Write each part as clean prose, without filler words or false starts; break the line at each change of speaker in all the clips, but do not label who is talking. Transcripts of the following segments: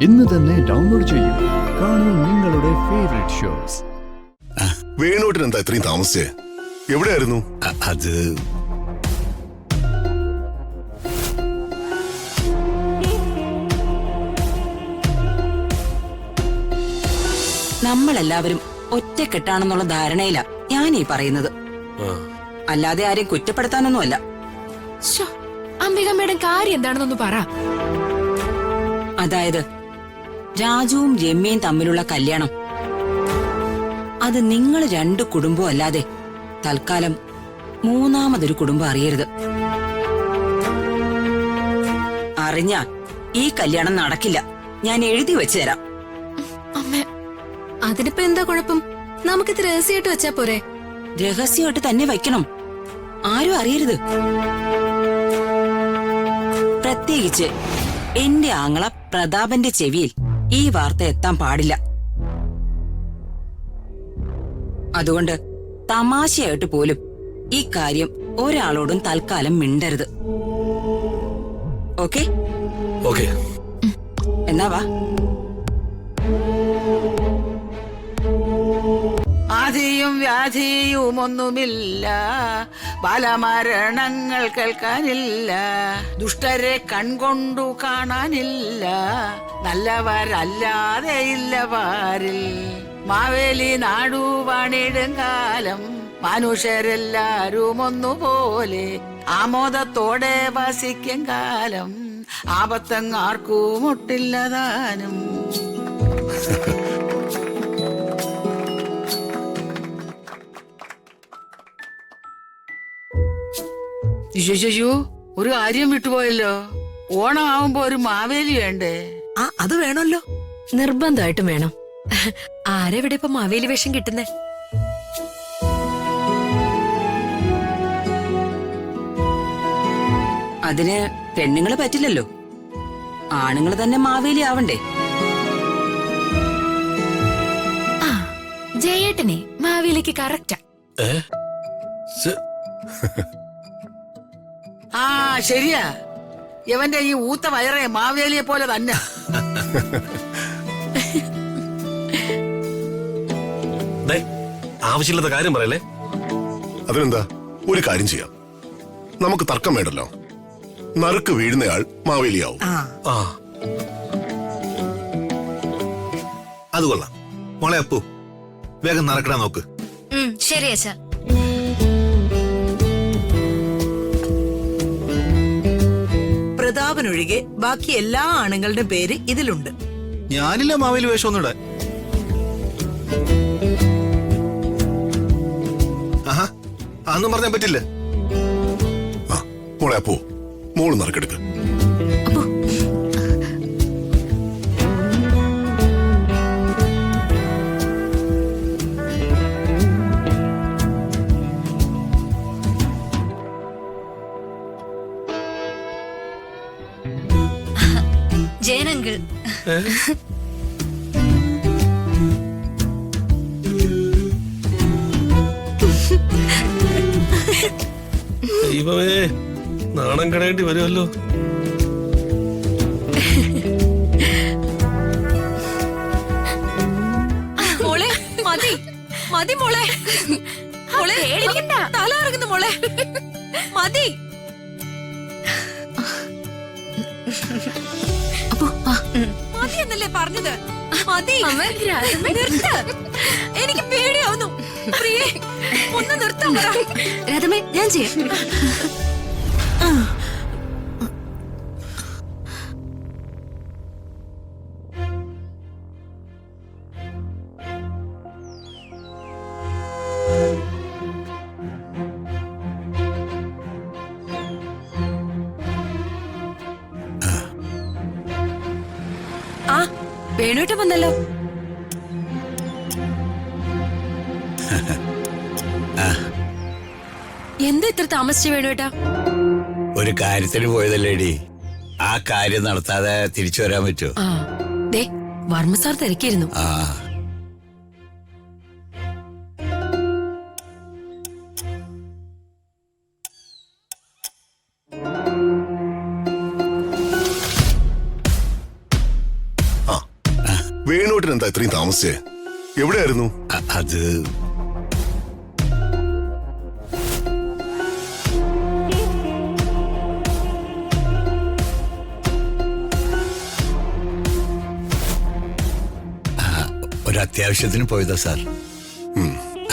ഇന്ന് തന്നെ ഡൗൺലോഡ് ചെയ്യൂ. കാണൂ നിങ്ങളുടെ ഫേവറേറ്റ് ഷോസ്.
വേണുവേട്ടൻ എന്താ ഇത്രയും താമസിച്ചേ? എവിടെയായിരുന്നു?
അത്
നമ്മളെല്ലാവരും ഒറ്റക്കെട്ടാണെന്നുള്ള ധാരണയില ഞാൻ ഈ പറയുന്നത്. അല്ലാതെ ആരെയും കുറ്റപ്പെടുത്താനൊന്നുമല്ല.
അംബികമ്മയുടെ കാര്യം എന്താണെന്നൊന്ന് പറ.
അതായത് രാജുവും രമ്യയും തമ്മിലുള്ള കല്യാണം അത് നിങ്ങൾ രണ്ടു കുടുംബവും അല്ലാതെ തൽക്കാലം മൂന്നാമതൊരു കുടുംബം അറിയരുത്. അറിഞ്ഞാൽ ഈ കല്യാണം നടക്കില്ല. ഞാൻ എഴുതി വെച്ചു തരാം.
അമ്മ, അതിനിപ്പോ എന്താ കുഴപ്പം? നമുക്കിത് രഹസ്യമായിട്ട് വെച്ചാ പോരെ?
രഹസ്യമായിട്ട് തന്നെ വയ്ക്കണം. ആരും അറിയരുത്. പ്രത്യേകിച്ച് എന്റെ ആങ്ങള പ്രതാപന്റെ ചെവിയിൽ ഈ വാർത്ത എത്താൻ പാടില്ല. അതുകൊണ്ട് തമാശയായിട്ട് പോലും ഈ കാര്യം ഒരാളോടും തൽക്കാലം മിണ്ടരുത്. ഓക്കെ?
ഓക്കെ.
എന്നാ വാ.
ആധിയും വ്യാധിയുമൊന്നുമില്ല, ബാലമരണങ്ങൾ കേൾക്കാനില്ല, ദുഷ്ടരെ കൺകൊണ്ടു കാണാനില്ല, നല്ലവരല്ലാതെ ഇല്ല പാരിൽ. മാവേലി നാടു പണിടും കാലം മനുഷ്യരെല്ലാരും ഒന്നുപോലെ ആമോദത്തോടെ വസിക്കും കാലം ആപത്തങ്ങാർക്കും ഒട്ടില്ലതാനും. യോ, ഒരു കാര്യം വിട്ടുപോയല്ലോ. ഓണം ആവുമ്പോ ഒരു മാവേലി വേണ്ടേ?
അത് വേണമല്ലോ,
നിർബന്ധമായിട്ടും വേണം. ആരെവിടെ ഇപ്പൊ മാവേലി വേഷം കിട്ടുന്നേ?
അതിന് പെണ്ണുങ്ങള് പറ്റില്ലല്ലോ. ആണുങ്ങള് തന്നെ മാവേലി ആവണ്ടേ?
ജയേട്ടനെ മാവേലിക്ക് കറക്റ്റാ.
ആ ശരിയാ, ഇവന്റെ ഈ ഊത്ത വയറേ മാവേലിയെ പോലെ തന്നെ.
ആവശ്യമില്ലാത്ത കാര്യം പറയല്ലേ.
അതിനെന്താ, ഒരു കാര്യം ചെയ്യാം. നമുക്ക് തർക്കം വേണ്ടല്ലോ. നറുക്ക് വീഴുന്നയാൾ മാവേലിയാവും.
അത് കൊള്ളാം. മോളെ അപ്പു, വേഗം നറക്കിടാൻ നോക്ക്.
ശരി അച്ഛാ.
പ്രതാപനൊഴികെ ബാക്കി എല്ലാ ആണുങ്ങളുടെ പേര് ഇതിലുണ്ട്.
ഞാനില്ല മാവേലി വേഷം ഒന്നുകൂടെ. ആഹാ, അതൊന്നും പറഞ്ഞാൻ പറ്റില്ല.
മോളെ അപ്പോ മോള് നറുക്കെടുക്ക്.
ജയനങ്കിൾ,
ദൈവമേ, നാണം കടയേണ്ടി വരുമല്ലോ.
മോളെ മതി മതി മോളെ. മോളെ തല ഇറങ്ങുന്നു മോളെ. മതി. മതി എന്നല്ലേ പറഞ്ഞത്? മതി. നിർത്ത്. എനിക്ക് പേടിയാവുന്നു. പ്രിയേ, ഒന്ന് നിർത്താൻ പറ. രഥമേ, ഞാൻ ചെയ്യാം. ആ, വേണുവേട്ട വന്നല്ലോ. എന്താ ഇത്ര താമസിച്ചു വേണുവേട്ടാ?
ഒരു കാര്യത്തിന് പോയതല്ലേടി. ആ കാര്യം നടത്താതെ തിരിച്ചു വരാൻ പറ്റുമോ?
വർമ്മ സാർ തിരക്കിയിരുന്നു.
വേണുവേട്ടൻ എന്താ ഇത്രയും താമസിച്ചേ? എവിടെയായിരുന്നു?
അത് ഒരു അത്യാവശ്യത്തിന് പോയതാ സാർ.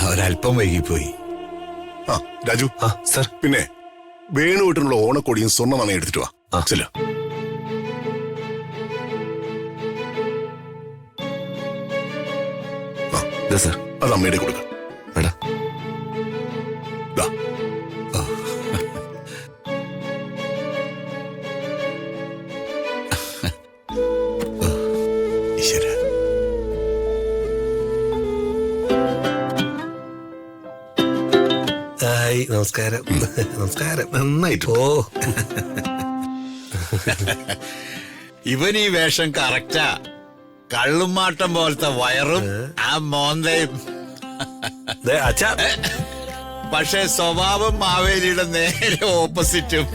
ഒരല്പം വൈകിപ്പോയി.
ആ രാജു,
സർ.
പിന്നെ വേണുവേട്ടനുള്ള ഓണക്കൊടിയും സ്വർണ്ണമാണ് എടുത്തിട്ട് വാ. ചെല്ല.
സർ,
അത് അമ്മയുടെ കൊടുക്ക.
വേണ്ട.
ദാ.
ഈശ്വര.
ഹായ്, നമസ്കാരം. നമസ്കാരം. നന്നായിട്ട്.
ഓ, ഇവൻ ഈ വേഷം കറക്റ്റാ. കള്ളുമാട്ടം പോലത്തെ വയറും ആ മോന്തയും.
അച്ഛാ,
പക്ഷെ സ്വഭാവം മാവേലിയുടെ നേരെ ഓപ്പോസിറ്റും.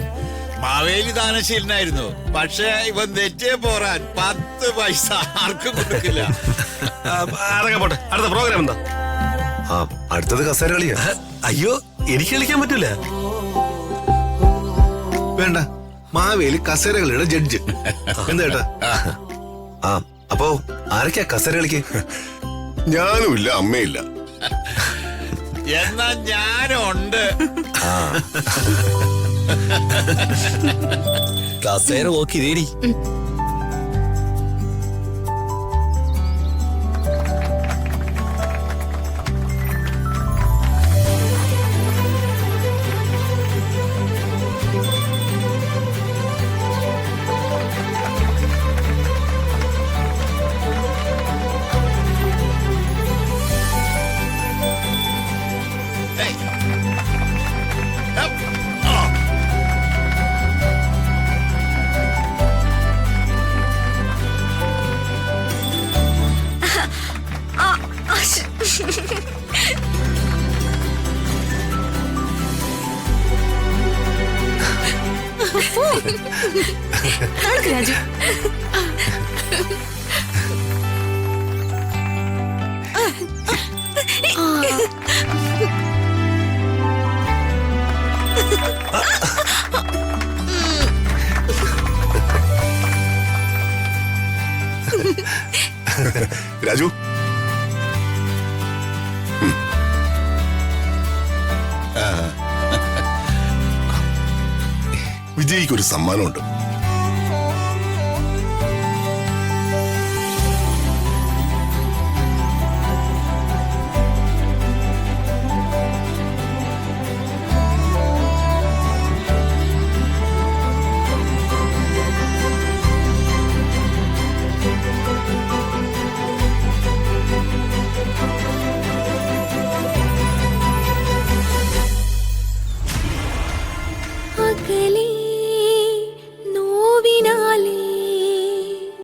മാവേലി ദാനശീലനായിരുന്നു, പക്ഷെ ഇവൻ നെറ്റിയെ പോറാൻ 10 പൈസ ആർക്കും കൊടുക്കില്ല.
അടങ്ങ പോട്ടെ. അടുത്ത പ്രോഗ്രാം എന്താ? അടുത്തത് കസേര കളിയാ. അയ്യോ, എനിക്ക് കളിക്കാൻ പറ്റൂല.
വേണ്ട, മാവേലി കസേരകളുടെ ജഡ്ജ്. എന്താ ഏട്ടാ?
അപ്പോ ആരൊക്കെയാ കസേര കളിക്ക്?
ഞാനും ഇല്ല, അമ്മയില്ല.
എന്നാ ഞാനുണ്ട്.
കസേര നോക്കി ഇതേടി.
നടക്ക് രാജു.
രാജു, വിജയിക്കൊരു സമ്മാനമുണ്ട്.